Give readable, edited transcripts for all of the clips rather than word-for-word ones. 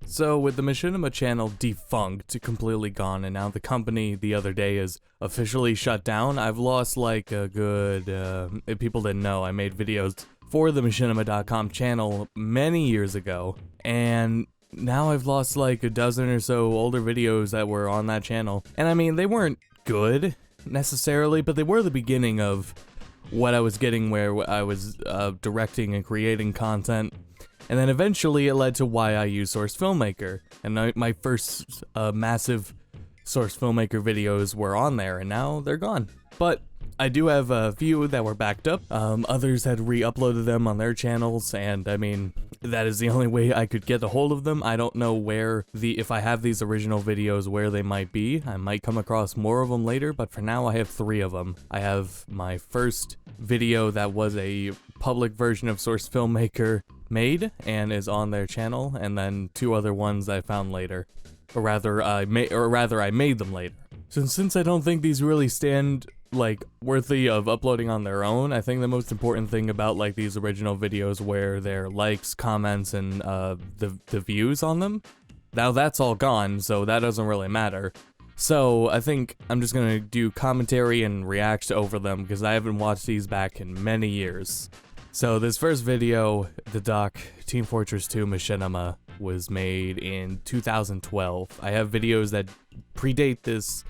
So with the Machinima channel defunct, completely gone, and now the company the other day is officially shut down, I've lost like a good, if people didn't know, I made videos for the Machinima.com channel many years ago, and now I've lost like a dozen or so older videos that were on that channel. And I mean, they weren't good necessarily, but they were the beginning of what I was getting, where I was directing and creating content. And then eventually it led to why I use Source Filmmaker. And my first massive Source Filmmaker videos were on there, and now they're gone. But I do have a few that were backed up. Others had re-uploaded them on their channels, and I mean, that is the only way I could get a hold of them. I don't know where if I have these original videos, where they might be. I might come across more of them later, but for now I have 3 of them. I have my first video that was a public version of Source Filmmaker made and is on their channel, and then 2 other ones I found later. Or rather I made them later. Since I don't think these really stand like worthy of uploading on their own, I think the most important thing about like these original videos where their likes, comments, and the views on them, now that's all gone, so that doesn't really matter. So I think I'm just gonna do commentary and react over them because I haven't watched these back in many years. So this first video, the Doc TF2 Machinima, was made in 2012. I have videos that predate this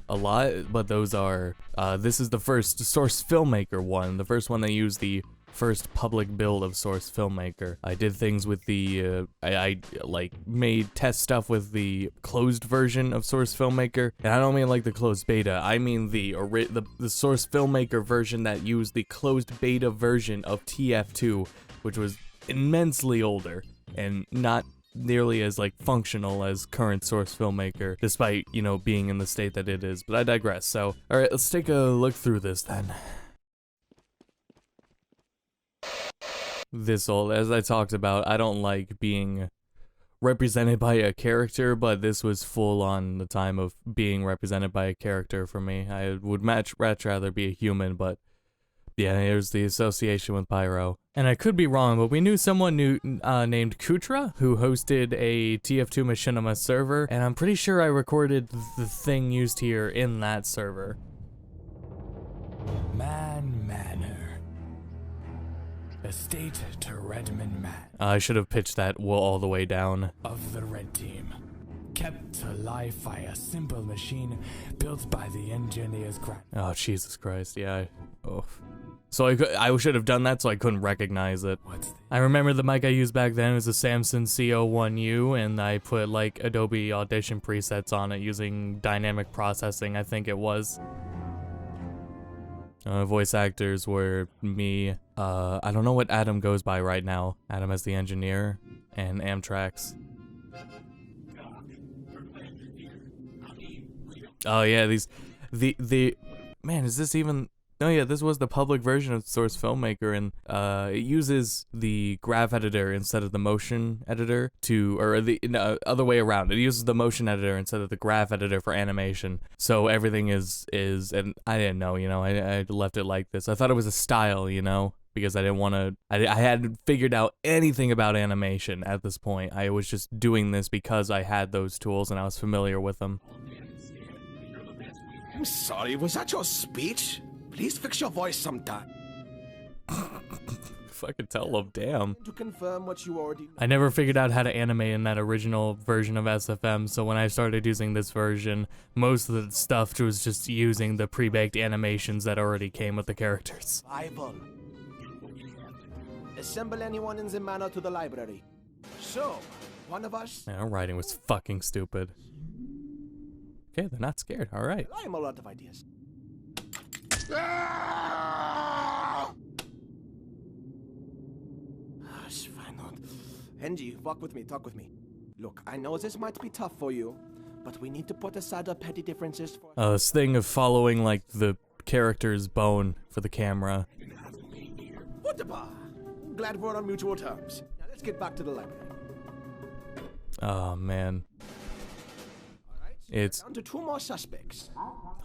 a lot, but those are, this is the first Source Filmmaker one, the first one that used the first public build of Source Filmmaker. I did things with the, I like made test stuff with the closed version of Source Filmmaker, and I don't mean like the closed beta, I mean the Source Filmmaker version that used the closed beta version of TF2, which was immensely older and not nearly as like functional as current Source Filmmaker, despite, you know, being in the state that it is, but I digress. So, alright, let's take a look through this then. This old, as I talked about, I don't like being represented by a character, but this was full on the time of being represented by a character for me. I would much rather be a human, but yeah, here's the association with Pyro. And I could be wrong, but we knew someone named Kutra who hosted a TF2 Machinima server, and I'm pretty sure I recorded the thing used here in that server. Man Manor. Estate to Redmond Man. I should have pitched that all the way down. Of the Red Team. Kept alive by a simple machine built by the engineer's grand. Oh, Jesus Christ, yeah. So I should have done that so I couldn't recognize it. I remember the mic I used back then was a Samson CO1U, and I put like Adobe Audition presets on it using dynamic processing, I think it was. Voice actors were me, I don't know what Adam goes by right now. Adam as the engineer, and Amtrax. Oh yeah, man, is this even, oh yeah, this was the public version of Source Filmmaker, and it uses the graph editor instead of the motion editor or the other way around. It uses the motion editor instead of the graph editor for animation. So everything is, and I didn't know, you know, I left it like this. I thought it was a style, you know, because I didn't want to, I hadn't figured out anything about animation at this point. I was just doing this because I had those tools and I was familiar with them. I'm sorry, was that your speech? Please fix your voice sometime. If I could tell them, damn. To confirm what you already know. I never figured out how to animate in that original version of SFM, so when I started using this version, most of the stuff was just using the pre-baked animations that already came with the characters. Bible. Assemble anyone in the manor to the library. So, one of us... Man, our writing was fucking stupid. Okay, they're not scared, alright. I am a lot of ideas. Henji, walk with me, talk with me. Look, I know this might be tough for you, but we need to put aside our petty differences for... This thing of following, like, the character's bone for the camera. Wunderbar! Glad we're on mutual terms. Now let's get back to the library. Oh, man. Alright, it's down to 2 more suspects.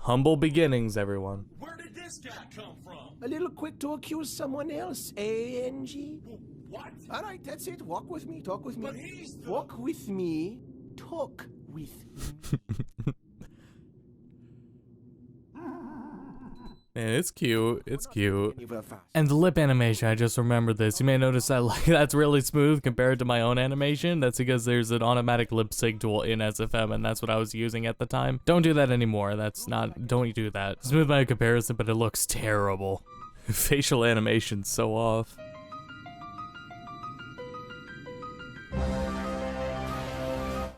Humble beginnings, everyone. Where did this guy come from? A little quick to accuse someone else, ANG? What? All right, that's it. Walk with me. Talk with me. But he's the... Walk with me. Talk with me. Man, it's cute. It's cute. Anywhere fast. And the lip animation, I just remembered this. You may notice that like that's really smooth compared to my own animation. That's because there's an automatic lip sync tool in SFM, and that's what I was using at the time. Don't do that anymore. That's not. Don't do that. Smooth by comparison, but it looks terrible. Facial animation's so off.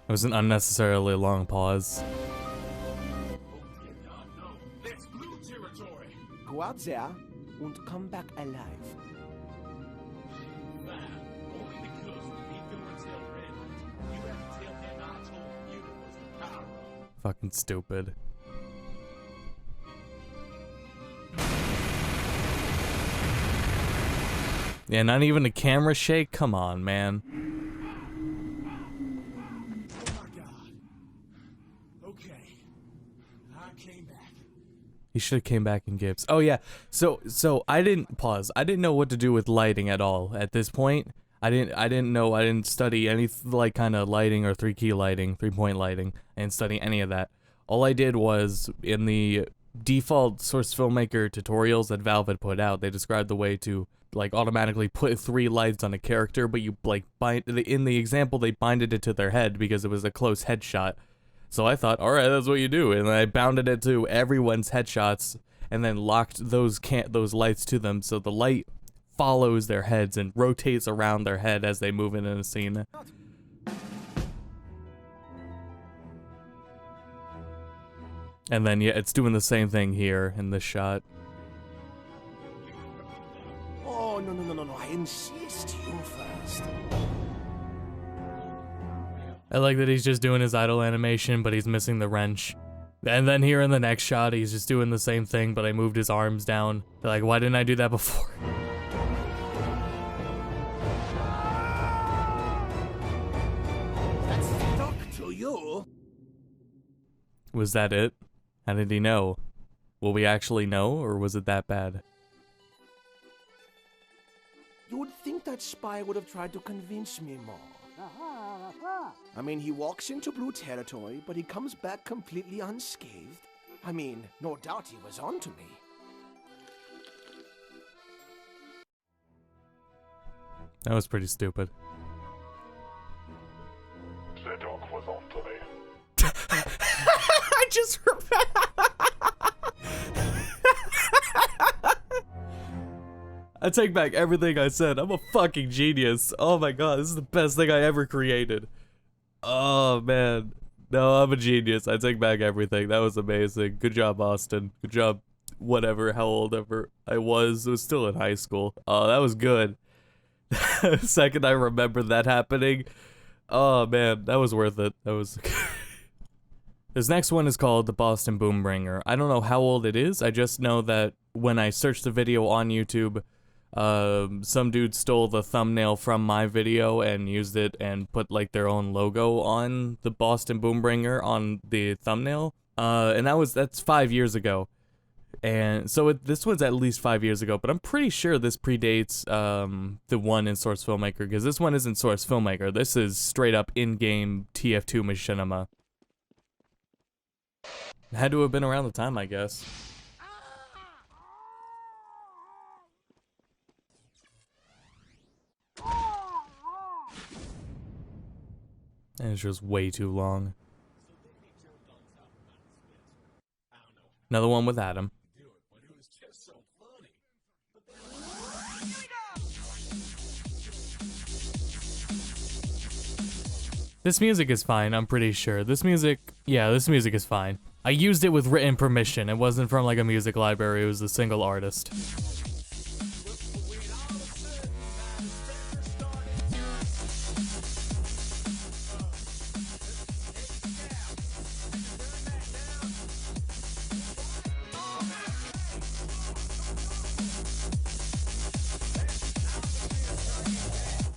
It was an unnecessarily long pause. Go out there and come back alive. Fucking stupid. Yeah, not even a camera shake? Come on, man. Oh my god. Okay. I came back. He should have came back in Gibbs. Oh yeah, so I didn't pause. I didn't know what to do with lighting at all at this point. I didn't study any like kind of lighting or 3-key lighting, 3-point lighting. I didn't study any of that. All I did was in the default Source Filmmaker tutorials that Valve had put out, they described the way to like automatically put 3 lights on a character, but you like in the example they binded it to their head because it was a close headshot. So I thought, all right, that's what you do, and I bounded it to everyone's headshots, and then locked those lights to them, so the light follows their heads and rotates around their head as they move in a scene. And then yeah, it's doing the same thing here in this shot. Oh, no, I insist, you first. I like that he's just doing his idle animation, but he's missing the wrench. And then here in the next shot, he's just doing the same thing, but I moved his arms down. They're like, why didn't I do that before? That's stuck to you. Was that it? How did he know? Will we actually know, or was it that bad? You would think that spy would have tried to convince me more. I mean, he walks into blue territory, but he comes back completely unscathed. I mean, no doubt he was onto me. That was pretty stupid. The dog was onto me. I just I take back everything I said. I'm a fucking genius. Oh my god, this is the best thing I ever created. Oh man. No, I'm a genius. I take back everything. That was amazing. Good job, Austin. Good job, whatever, how old ever I was. It was still in high school. Oh, that was good. The second I remember that happening, oh man, that was worth it. That was... This next one is called The Boston Boombringer. I don't know how old it is. I just know that when I searched the video on YouTube, some dude stole the thumbnail from my video and used it and put like their own logo on the Boston Boombringer on the thumbnail. And that's 5 years ago. And so this one's at least 5 years ago, but I'm pretty sure this predates the one in Source Filmmaker, because this one isn't Source Filmmaker. This is straight up in-game TF2 Machinima. It had to have been around the time, I guess. And it's just way too long. Another one with Adam. This music is fine, I'm pretty sure. This music is fine. I used it with written permission. It wasn't from like a music library, it was a single artist.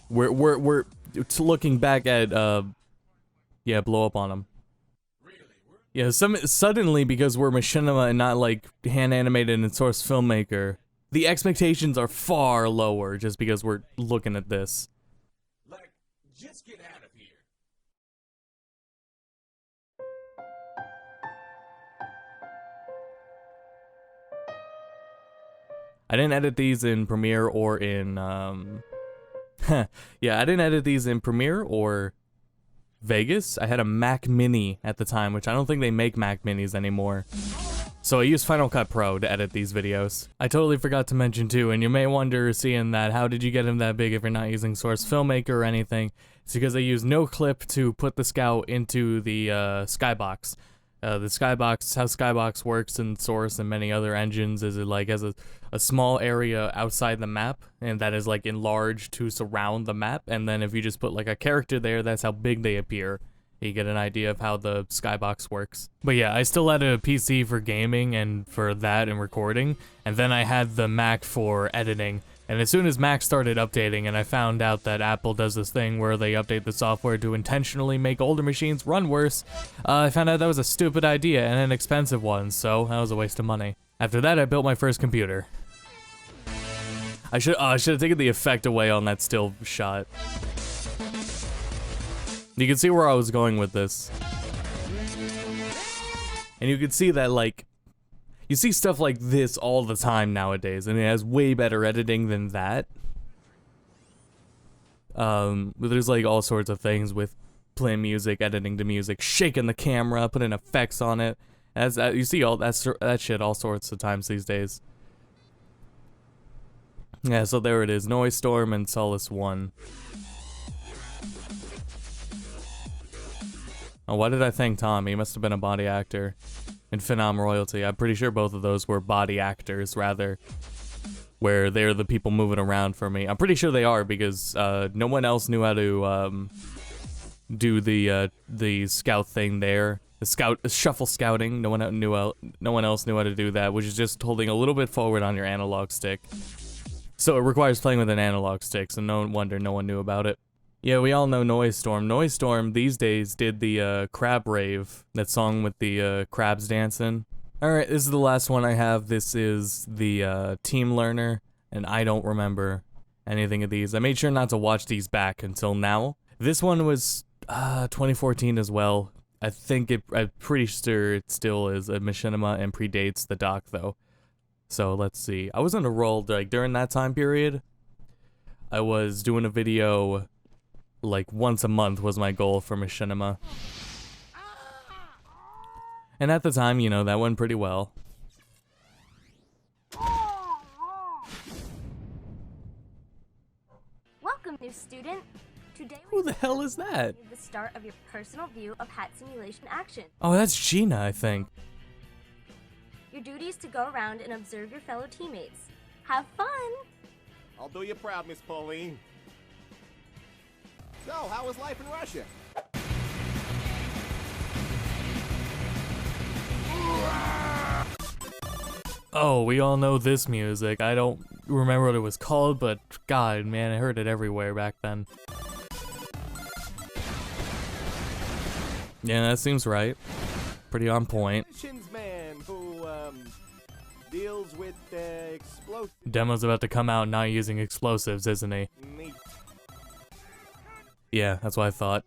We're looking back at yeah, blow up on him. Yeah, suddenly, because we're Machinima and not like hand animated in Source Filmmaker, the expectations are far lower just because we're looking at this. Like, just get out of here. I didn't edit these in Premiere or in, yeah, I didn't edit these in Premiere or Vegas. I had a Mac Mini at the time, which I don't think they make Mac Minis anymore. So I used Final Cut Pro to edit these videos. I totally forgot to mention too, and you may wonder seeing that, how did you get him that big if you're not using Source Filmmaker or anything? It's because I used no clip to put the Scout into the Skybox. The Skybox, how Skybox works in Source and many other engines is it like has a small area outside the map, and that is like enlarged to surround the map, and then if you just put like a character there, that's how big they appear. You get an idea of how the Skybox works. But yeah, I still had a PC for gaming and for that and recording, and then I had the Mac for editing. And as soon as Mac started updating and I found out that Apple does this thing where they update the software to intentionally make older machines run worse, I found out that was a stupid idea and an expensive one, so that was a waste of money. After that, I built my first computer. I should have taken the effect away on that still shot. You can see where I was going with this. And you can see that, like, you see stuff like this all the time nowadays, and it has way better editing than that. But there's like all sorts of things with playing music, editing to music, shaking the camera, putting effects on it. As you see all that shit all sorts of times these days. Yeah, so there it is, Noise Storm and Solace 1. Oh, why did I thank Tom? He must have been a body actor. And Phenom Royalty, I'm pretty sure both of those were body actors, rather. Where they're the people moving around for me. I'm pretty sure they are, because no one else knew how to do the scout thing there. The shuffle scouting, no one else knew how to do that, which is just holding a little bit forward on your analog stick. So it requires playing with an analog stick, so no wonder no one knew about it. Yeah, we all know Noise Storm. Noise Storm these days did the Crab Rave, that song with the crabs dancing. Alright, this is the last one I have. This is the Team Lerner, and I don't remember anything of these. I made sure not to watch these back until now. This one was 2014 as well. I'm pretty sure it still is a Machinima and predates the Doc though. So let's see. I was on a roll like during that time period. I was doing a video like once a month was my goal for Machinima. And at the time, you know, that went pretty well. Welcome, new student. Today Who the hell is that? the start of your personal view of hat simulation action. Oh, that's Gina, I think. Your duty is to go around and observe your fellow teammates. Have fun! I'll do you proud, Miss Pauline. So, how was life in Russia? Oh, we all know this music. I don't remember what it was called, but God, man, I heard it everywhere back then. Yeah, that seems right. Pretty on point. Man who deals with explosives. Demo's about to come out not using explosives, isn't he? Neat. Yeah, that's what I thought.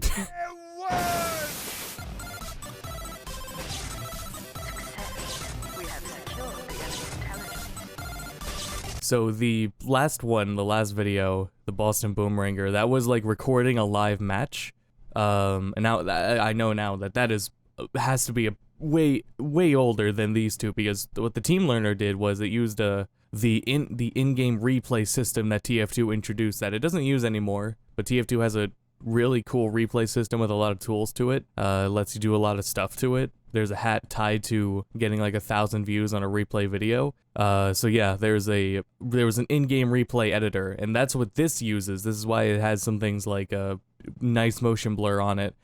So the last one, the last video, the Boston Boomringer, that was like recording a live match. And now I know now that has to be a way older than these two, because what the Team Lerner did was it used the in-game replay system that TF2 introduced that it doesn't use anymore, but TF2 has a really cool replay system with a lot of tools to it. Lets you do a lot of stuff to it. There's a hat tied to getting like 1,000 views on a replay video. So yeah, there was an in-game replay editor, and that's what this uses. This is why it has some things like a nice motion blur on it,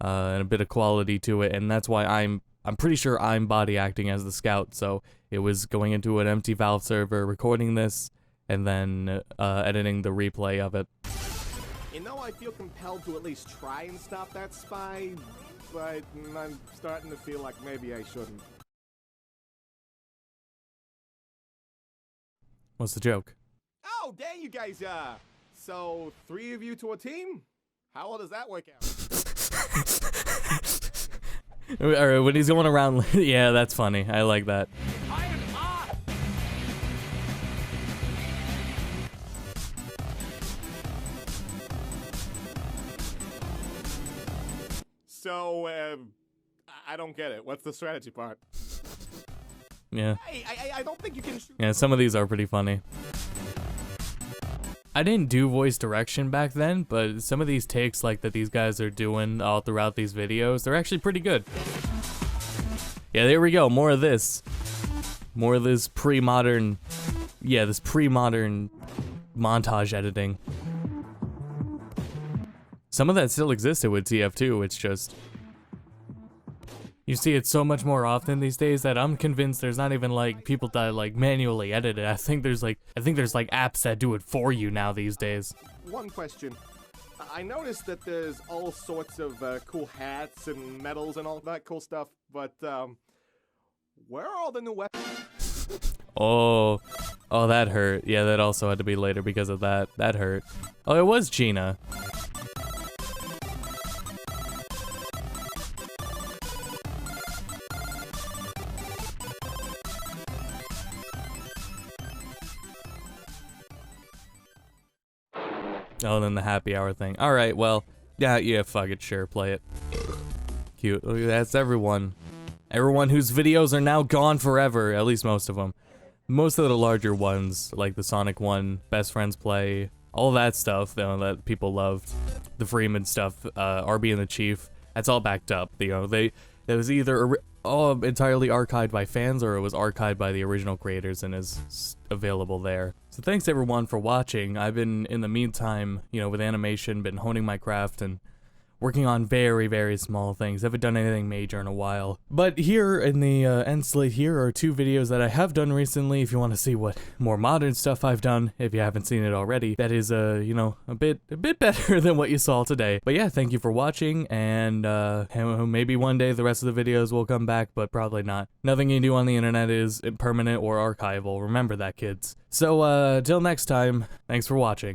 and a bit of quality to it, and that's why I'm pretty sure I'm body acting as the Scout. So it was going into an empty Valve server, recording this, and then editing the replay of it. You know, I feel compelled to at least try and stop that spy, but I'm starting to feel like maybe I shouldn't. What's the joke? Oh, dang, you guys, so 3 of you to a team? How well does that work out? Alright, when he's going around, yeah, that's funny. I like that. So, I don't get it. What's the strategy part? Yeah. Hey, I don't think you can shoot. Yeah, some of these are pretty funny. I didn't do voice direction back then, but some of these takes like that these guys are doing all throughout these videos, they're actually pretty good. Yeah, there we go. More of this. More of this pre-modern, yeah, this pre-modern montage editing. Some of that still existed with TF2, it's just... You see it so much more often these days that I'm convinced there's not even like people that like manually edit it. I think there's like apps that do it for you now these days. One question. I noticed that there's all sorts of cool hats and medals and all that cool stuff, but where are all the new weapons? Oh, that hurt. Yeah, that also had to be later because of that. That hurt. Oh, it was Gina. Oh, then the happy hour thing. All right, well, yeah, fuck it, sure, play it. Cute. Look, that's everyone. Everyone whose videos are now gone forever, at least most of them. Most of the larger ones, like the Sonic one, Best Friends Play, all that stuff, you know, that people loved. The Freeman stuff, RB and the Chief, that's all backed up. You know, it was either entirely archived by fans or it was archived by the original creators and is available there. So thanks everyone for watching. I've been, in the meantime, you know, with animation, been honing my craft and working on very, very small things. Haven't done anything major in a while. But here in the end slate here are 2 videos that I have done recently if you want to see what more modern stuff I've done, if you haven't seen it already. That is, you know, a bit better than what you saw today. But yeah, thank you for watching, and maybe one day the rest of the videos will come back, but probably not. Nothing you do on the internet is permanent or archival. Remember that, kids. So, till next time, thanks for watching.